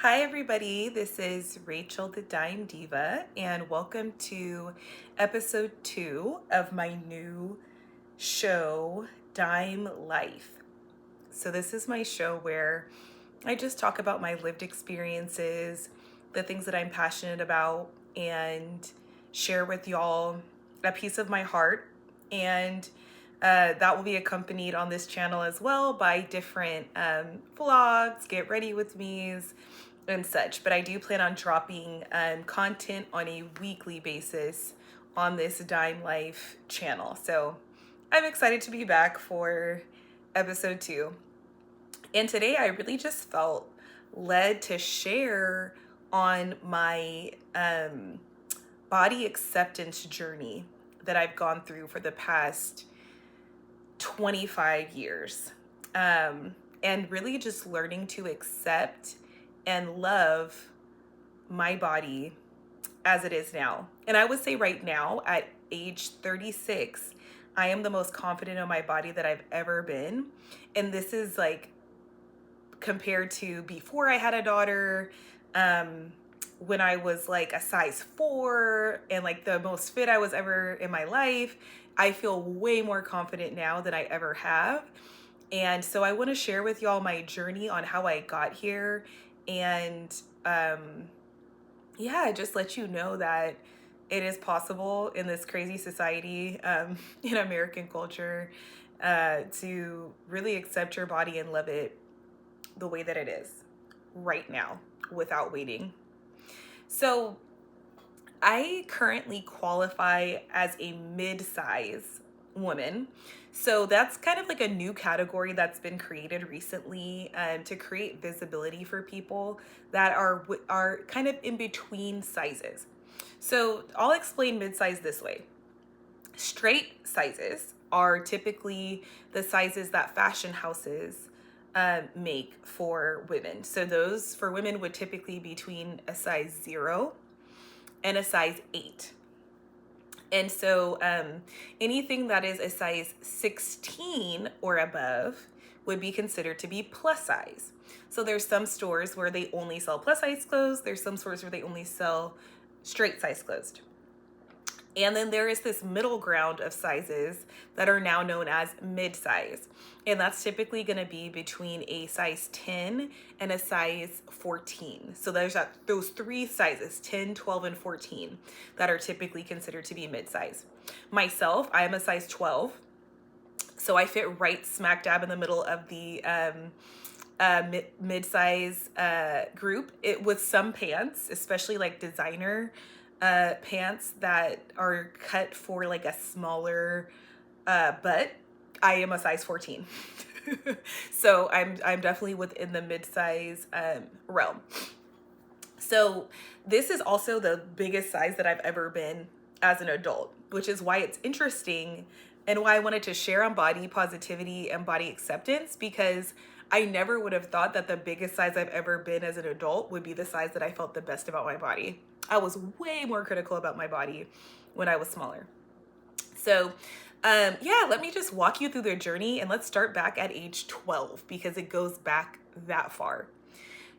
Hi, everybody. This is Rachel the Dime Diva, and welcome to episode 2 of my new show, Dime Life. So, this is my show where I just talk about my lived experiences, the things that I'm passionate about, and share with y'all a piece of my heart. And that will be accompanied on this channel as well by different vlogs, get ready with me's, and such. But I do plan on dropping content on a weekly basis on this Dime Life channel. So I'm excited to be back for episode 2. And today I really just felt led to share on my body acceptance journey that I've gone through for the past 25 years. And really just learning to accept and love my body as it is now. And I would say right now, at age 36, I am the most confident in my body that I've ever been. And this is like compared to before I had a daughter, when I was like a size 4 and like the most fit I was ever in my life. I feel way more confident now than I ever have. And so I want to share with y'all my journey on how I got here, and just let you know that it is possible in this crazy society, in American culture, to really accept your body and love it the way that it is right now without waiting. So I currently qualify as a mid-size woman. So that's kind of like a new category that's been created recently, to create visibility for people that are kind of in between sizes. So I'll explain mid-size this way. Straight sizes are typically the sizes that fashion houses make for women. So those for women would typically be between a size 0 and a size 8. And so anything that is a size 16 or above would be considered to be plus size. So there's some stores where they only sell plus size clothes. There's some stores where they only sell straight size clothes. And then there is this middle ground of sizes that are now known as mid-size. And that's typically going to be between a size 10 and a size 14. So there's those 3 sizes, 10, 12, and 14, that are typically considered to be mid-size. Myself, I am a size 12. So I fit right smack dab in the middle of the mid-size group. It with some pants, especially like designer pants that are cut for like a smaller butt. I am a size 14. So I'm definitely within the mid-size realm. So this is also the biggest size that I've ever been as an adult, which is why it's interesting and why I wanted to share on body positivity and body acceptance, because I never would have thought that the biggest size I've ever been as an adult would be the size that I felt the best about my body. I was way more critical about my body when I was smaller. So let me just walk you through the journey, and let's start back at age 12 because it goes back that far.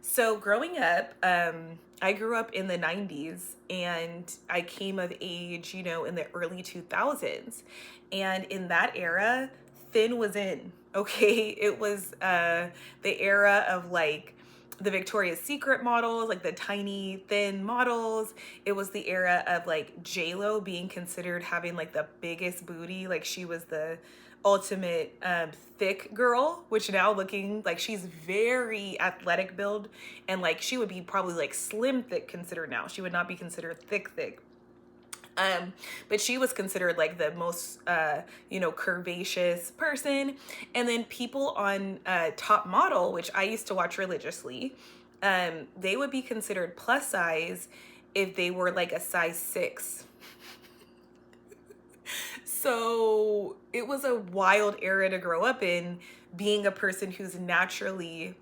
So growing up, I grew up in the 90s, and I came of age, in the early 2000s. And in that era, thin was in, okay? It was the era of like the Victoria's Secret models, like the tiny thin models. It was the era of like J-Lo being considered having like the biggest booty. Like she was the ultimate thick girl, which now looking like she's very athletic build, and like she would be probably like slim thick considered now. She would not be considered thick. But she was considered like the most, curvaceous person. And then people on Top Model, which I used to watch religiously, they would be considered plus size if they were like a size 6. So it was a wild era to grow up in, being a person who's naturally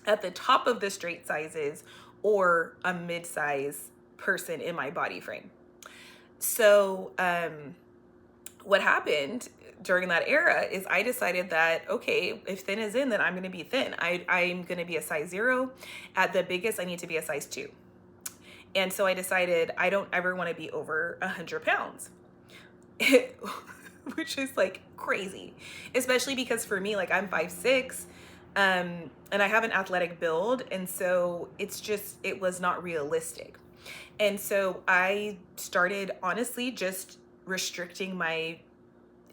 at the top of the straight sizes or a mid-size person in my body frame. So what happened during that era is I decided that, okay, if thin is in, then I'm going to be thin. I'm going to be a size 0. At the biggest, I need to be a size 2. And so I decided I don't ever want to be over 100 pounds. Which is like crazy, especially because for me, like I'm 5'6", and I have an athletic build, and so it was not realistic. And so I started honestly just restricting my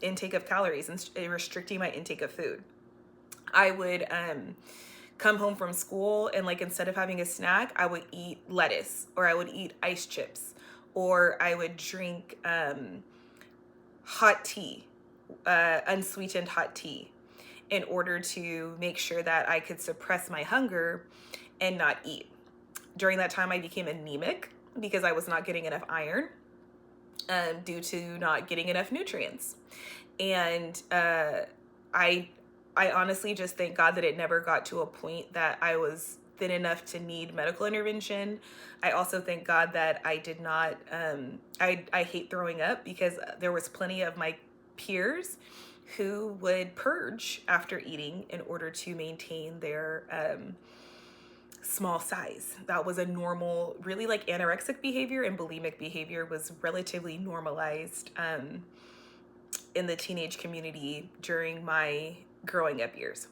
intake of calories and restricting my intake of food. I would come home from school, and like instead of having a snack, I would eat lettuce, or I would eat ice chips, or I would drink hot tea, unsweetened hot tea, in order to make sure that I could suppress my hunger and not eat. During that time, I became anemic because I was not getting enough iron due to not getting enough nutrients. And I honestly just thank God that it never got to a point that I was thin enough to need medical intervention. I also thank God that I did not, I hate throwing up, because there was plenty of my peers who would purge after eating in order to maintain their small size. That was a normal, really like anorexic behavior and bulimic behavior was relatively normalized in the teenage community during my growing up years.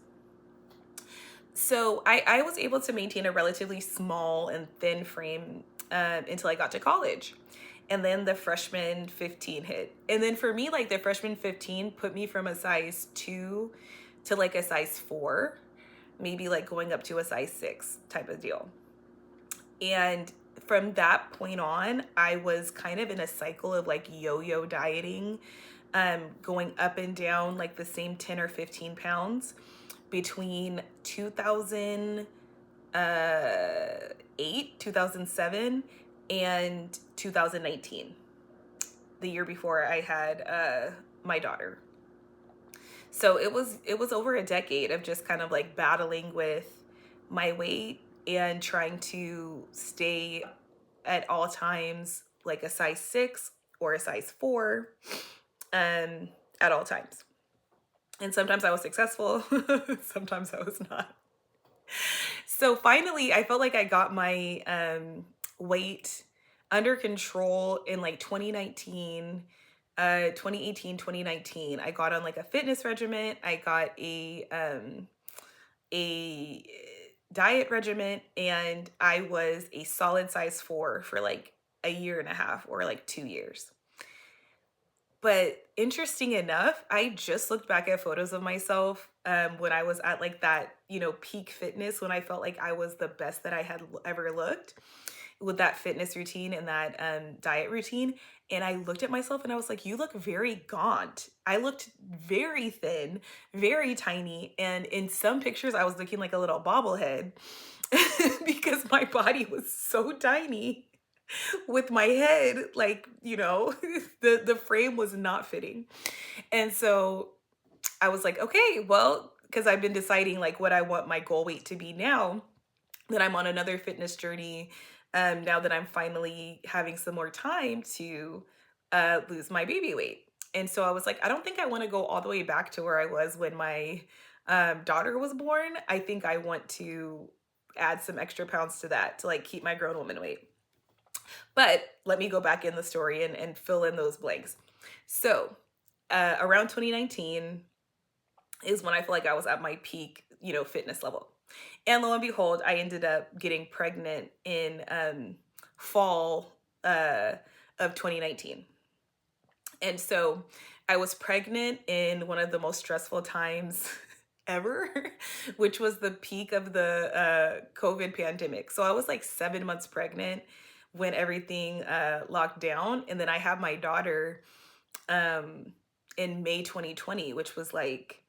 So I was able to maintain a relatively small and thin frame until I got to college. And then the freshman 15 hit. And then for me, like the freshman 15 put me from a size 2 to like a size 4, maybe like going up to a size 6 type of deal. And from that point on, I was kind of in a cycle of like yo-yo dieting, going up and down like the same 10 or 15 pounds between 2008, 2007, and 2019, the year before I had my daughter. So it was over a decade of just kind of like battling with my weight and trying to stay at all times like a size 6 or a size 4 at all times. And sometimes I was successful, sometimes I was not. So finally, I felt like I got my weight under control in like 2019, 2018, 2019. I got on like a fitness regimen. I got a diet regimen, and I was a solid size 4 for like a year and a half or like 2 years. But interesting enough, I just looked back at photos of myself when I was at like that, peak fitness, when I felt like I was the best that I had ever looked with that fitness routine and that diet routine. And I looked at myself and I was like, you look very gaunt. I looked very thin, very tiny. And in some pictures, I was looking like a little bobblehead because my body was so tiny with my head, like, the frame was not fitting. And so I was like, okay, well, because I've been deciding like what I want my goal weight to be now that I'm on another fitness journey, now that I'm finally having some more time to lose my baby weight. And so I was like, I don't think I want to go all the way back to where I was when my daughter was born. I think I want to add some extra pounds to that to like keep my grown woman weight. But let me go back in the story and fill in those blanks. So around 2019 is when I feel like I was at my peak, fitness level. And lo and behold, I ended up getting pregnant in fall of 2019. And so I was pregnant in one of the most stressful times ever, which was the peak of the COVID pandemic. So I was like 7 months pregnant when everything locked down. And then I had my daughter in May 2020, which was like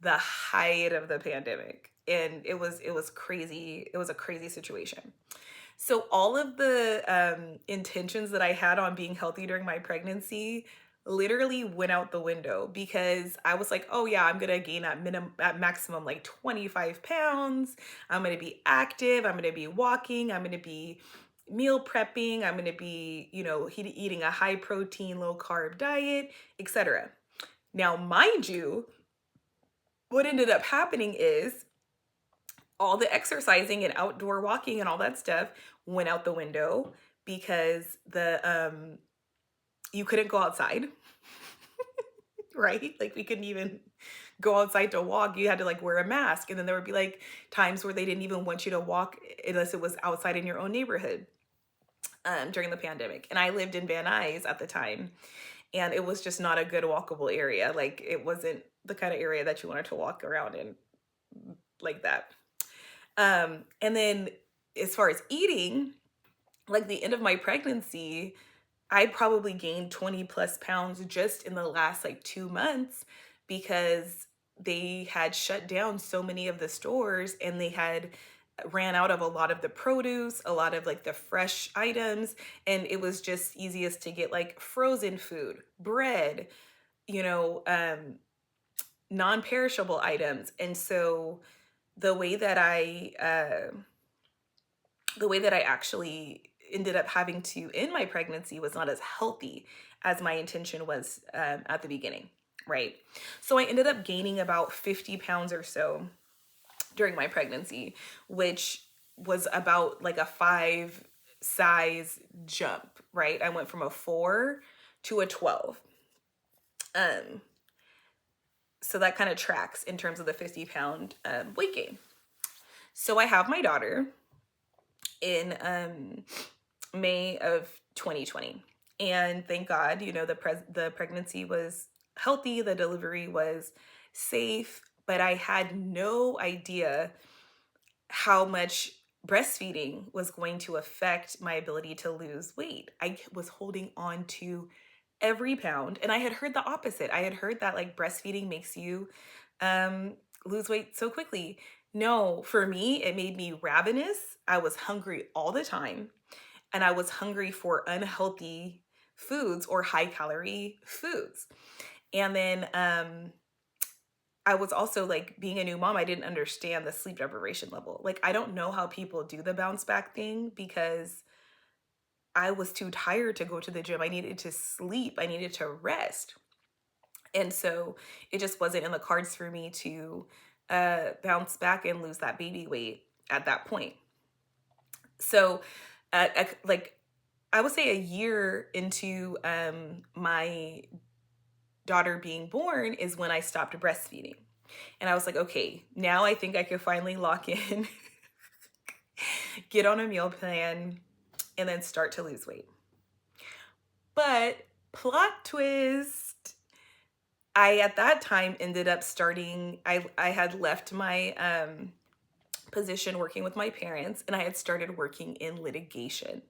the height of the pandemic. And it was crazy. It was a crazy situation. So all of the intentions that I had on being healthy during my pregnancy literally went out the window, because I was like, oh yeah, I'm gonna gain at maximum like 25 pounds. I'm gonna be active. I'm gonna be walking. I'm gonna be meal prepping. I'm gonna be, eating a high protein, low carb diet, etc. Now, mind you, what ended up happening is all the exercising and outdoor walking and all that stuff went out the window because the you couldn't go outside, right? Like we couldn't even go outside to walk. You had to like wear a mask. And then there would be like times where they didn't even want you to walk unless it was outside in your own neighborhood during the pandemic. And I lived in Van Nuys at the time, and it was just not a good walkable area. Like it wasn't the kind of area that you wanted to walk around in like that. And then as far as eating, like the end of my pregnancy, I probably gained 20 plus pounds just in the last like 2 months because they had shut down so many of the stores and they had ran out of a lot of the produce, a lot of like the fresh items, and it was just easiest to get like frozen food, bread, you know, non-perishable items. And so the way that I actually ended up having to end my pregnancy was not as healthy as my intention was at the beginning, right? So I ended up gaining about 50 pounds or so during my pregnancy, which was about like a 5 size jump, right? I went from a 4 to a 12. Um, so that kind of tracks in terms of the 50-pound weight gain. So I have my daughter in May of 2020. And thank God, you know, the pregnancy was healthy, the delivery was safe, but I had no idea how much breastfeeding was going to affect my ability to lose weight. I was holding on to every pound, and I had heard the opposite. I had heard that like breastfeeding makes you um lose weight so quickly. No, for me, it made me ravenous. I was hungry all the time, and I was hungry for unhealthy foods or high calorie foods. And then I was also like being a new mom, I didn't understand the sleep deprivation level. Like I don't know how people do the bounce back thing because I was too tired to go to the gym. I needed to sleep. I needed to rest. And so it just wasn't in the cards for me to bounce back and lose that baby weight at that point. So, like, I would say a year into my daughter being born is when I stopped breastfeeding. And I was like, okay, now I think I could finally lock in, get on a meal plan, and then start to lose weight. But plot twist, I at that time ended up starting, I had left my position working with my parents, and I had started working in litigation,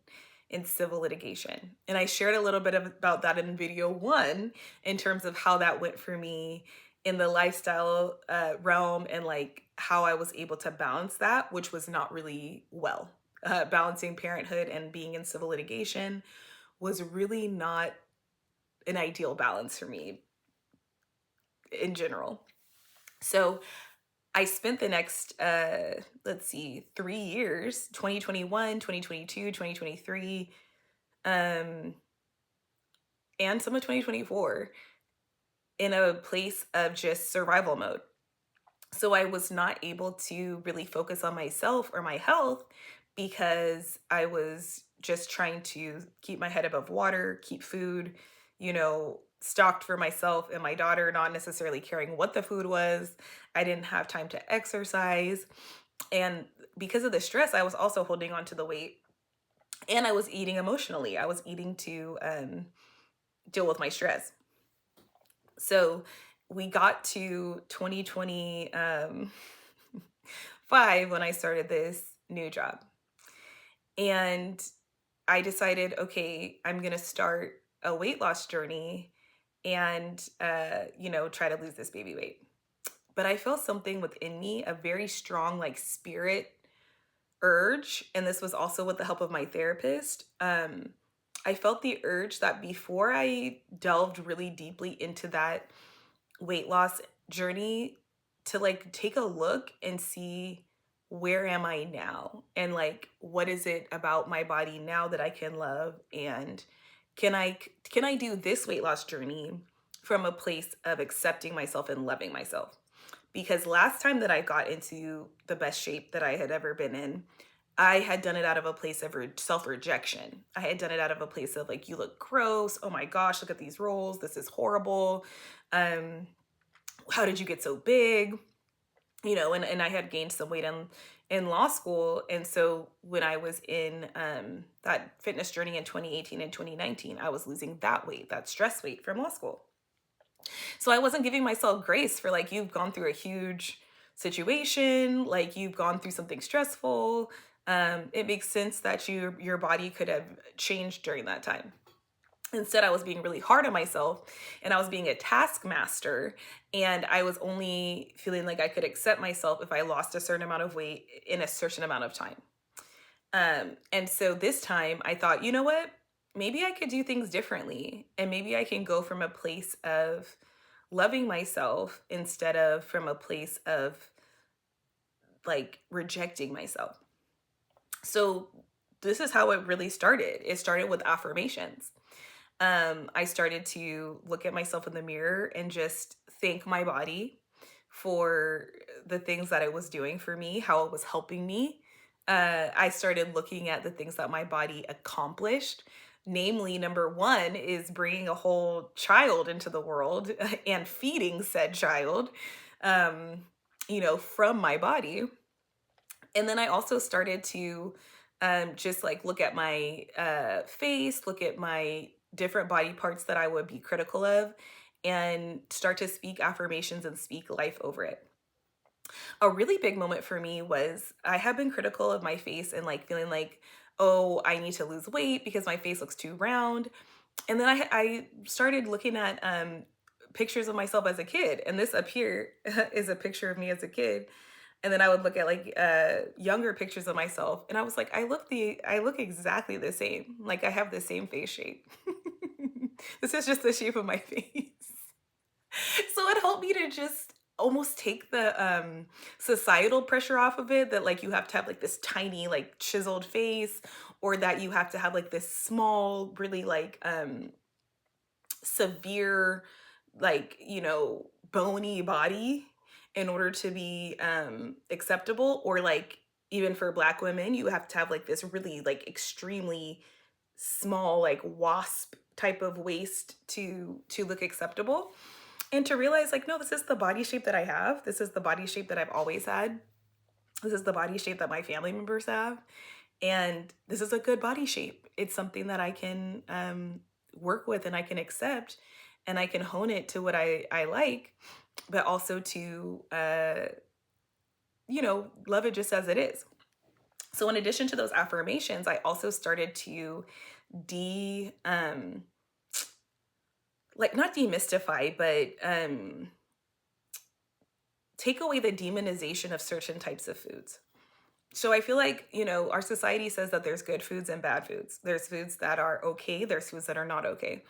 in civil litigation. And I shared a little bit about that in video 1 in terms of how that went for me in the lifestyle realm and like how I was able to balance that, which was not really well. Balancing parenthood and being in civil litigation was really not an ideal balance for me in general. So I spent the next, let's see, 3 years, 2021, 2022, 2023, and some of 2024 in a place of just survival mode. So I was not able to really focus on myself or my health because I was just trying to keep my head above water, keep food, you know, stocked for myself and my daughter, not necessarily caring what the food was. I didn't have time to exercise. And because of the stress, I was also holding on to the weight, and I was eating emotionally. I was eating to deal with my stress. So we got to 2025 when I started this new job. And I decided, okay, I'm going to start a weight loss journey and, try to lose this baby weight. But I felt something within me, a very strong, like, spirit urge. And this was also with the help of my therapist. I felt the urge that before I delved really deeply into that weight loss journey, to like take a look and see where am I now, and like what is it about my body now that I can love, and can I do this weight loss journey from a place of accepting myself and loving myself. Because last time that I got into the best shape that I had ever been in, I had done it out of a place of self rejection. I had done it out of a place of like, you look gross. Oh my gosh, look at these rolls. This is horrible. Um, how did you get so big? And I had gained some weight in law school. And so when I was in that fitness journey in 2018 and 2019, I was losing that weight, that stress weight from law school. So I wasn't giving myself grace for like, you've gone through a huge situation, like you've gone through something stressful. It makes sense that your body could have changed during that time. Instead, I was being really hard on myself and I was being a taskmaster, and I was only feeling like I could accept myself if I lost a certain amount of weight in a certain amount of time. And so this time I thought, you know what? Maybe I could do things differently, and maybe I can go from a place of loving myself instead of from a place of like rejecting myself. So this is how it really started. It started with affirmations. I started to look at myself in the mirror and just thank my body for the things that it was doing for me, how it was helping me. I started looking at the things that my body accomplished. Namely, number one is bringing a whole child into the world and feeding said child, um, from my body. And then I also started to just like look at my face, look at my different body parts that I would be critical of, and start to speak affirmations and speak life over it. A really big moment for me was I have been critical of my face and like feeling like, oh, I need to lose weight because my face looks too round. And then I started looking at pictures of myself as a kid. And this up here is a picture of me as a kid. And then I would look at like younger pictures of myself, and I was like, I look exactly the same. Like I have the same face shape. This is just the shape of my face. So it helped me to just almost take the societal pressure off of it, that like you have to have like this tiny like chiseled face, or that you have to have like this small really like severe like bony body in order to be acceptable. Or like even for Black women, you have to have like this really like extremely small like wasp type of waist to look acceptable. And to realize like, no, this is the body shape that I have. This is the body shape that I've always had. This is the body shape that my family members have. And this is a good body shape. It's something that I can work with and I can accept, and I can hone it to what I like, but also to, love it just as it is. So in addition to those affirmations, I also started to not demystify, but take away the demonization of certain types of foods. So I feel like, our society says that there's good foods and bad foods. There's foods that are okay. There's foods that are not okay.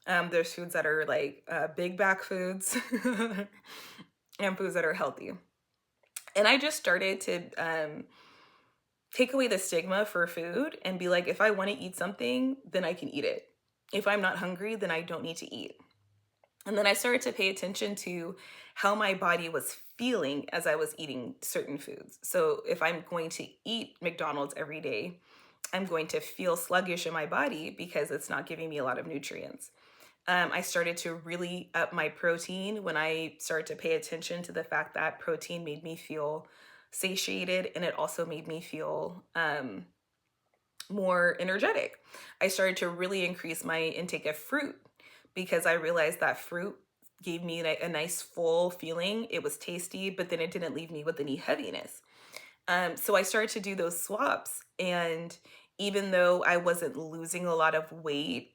There's foods that are like big back foods and foods that are healthy. And I just started to take away the stigma for food and be like, if I want to eat something, then I can eat it. If I'm not hungry, then I don't need to eat. And then I started to pay attention to how my body was feeling as I was eating certain foods. So if I'm going to eat McDonald's every day, I'm going to feel sluggish in my body because it's not giving me a lot of nutrients. I started to really up my protein when I started to pay attention to the fact that protein made me feel satiated, and it also made me feel more energetic. I started to really increase my intake of fruit because I realized that fruit gave me a nice full feeling. It was tasty, but then it didn't leave me with any heaviness. So I started to do those swaps. And even though I wasn't losing a lot of weight,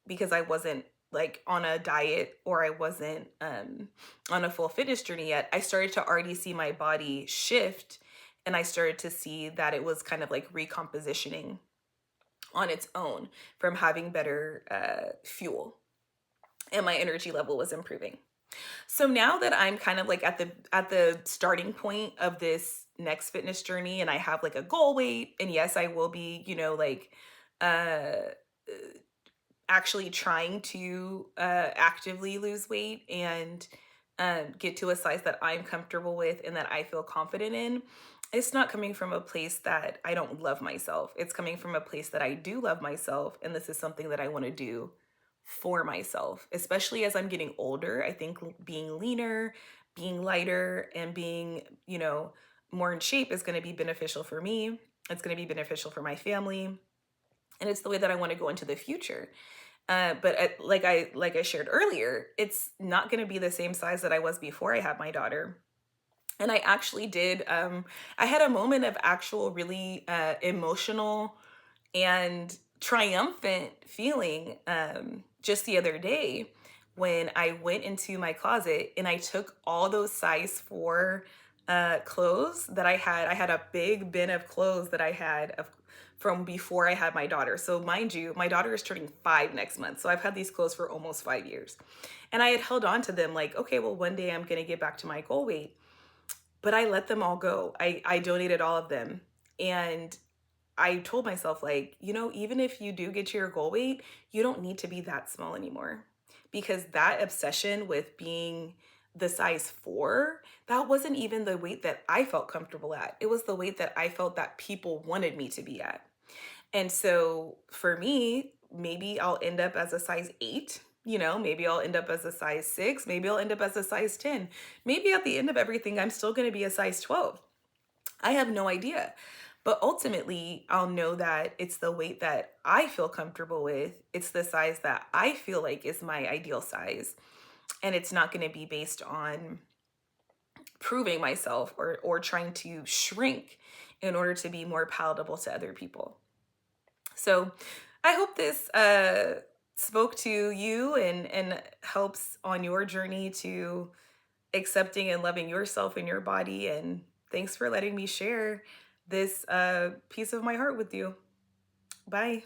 because I wasn't like on a diet, or I wasn't on a full fitness journey yet, I started to already see my body shift. And I started to see that it was kind of like recompositioning on its own from having better fuel. And my energy level was improving. So now that I'm kind of like at the starting point of this next fitness journey, and I have like a goal weight, and yes, I will be, uh actually trying to actively lose weight and get to a size that I'm comfortable with and that I feel confident in, it's not coming from a place that I don't love myself. It's coming from a place that I do love myself. And this is something that I want to do for myself, especially as I'm getting older. I think being leaner, being lighter, and being, more in shape is going to be beneficial for me. It's going to be beneficial for my family. And it's the way that I want to go into the future. But like I shared earlier, it's not going to be the same size that I was before I had my daughter. And I actually did. I had a moment of actual really emotional and triumphant feeling just the other day when I went into my closet and I took all those size 4 clothes that I had. I had a big bin of clothes that I had from before I had my daughter. So mind you, my daughter is turning 5 next month. So I've had these clothes for almost 5 years. And I had held on to them like, okay, well, one day I'm going to get back to my goal weight. But I let them all go. I donated all of them. And I told myself, like, even if you do get to your goal weight, you don't need to be that small anymore. Because that obsession with being the size 4, that wasn't even the weight that I felt comfortable at. It was the weight that I felt that people wanted me to be at. And so for me, maybe I'll end up as a size 8. Maybe I'll end up as a size 6. Maybe I'll end up as a size 10. Maybe at the end of everything, I'm still going to be a size 12. I have no idea. But ultimately, I'll know that it's the weight that I feel comfortable with. It's the size that I feel like is my ideal size. And it's not going to be based on proving myself or trying to shrink in order to be more palatable to other people. So I hope this spoke to you and helps on your journey to accepting and loving yourself and your body. And thanks for letting me share this piece of my heart with you. Bye.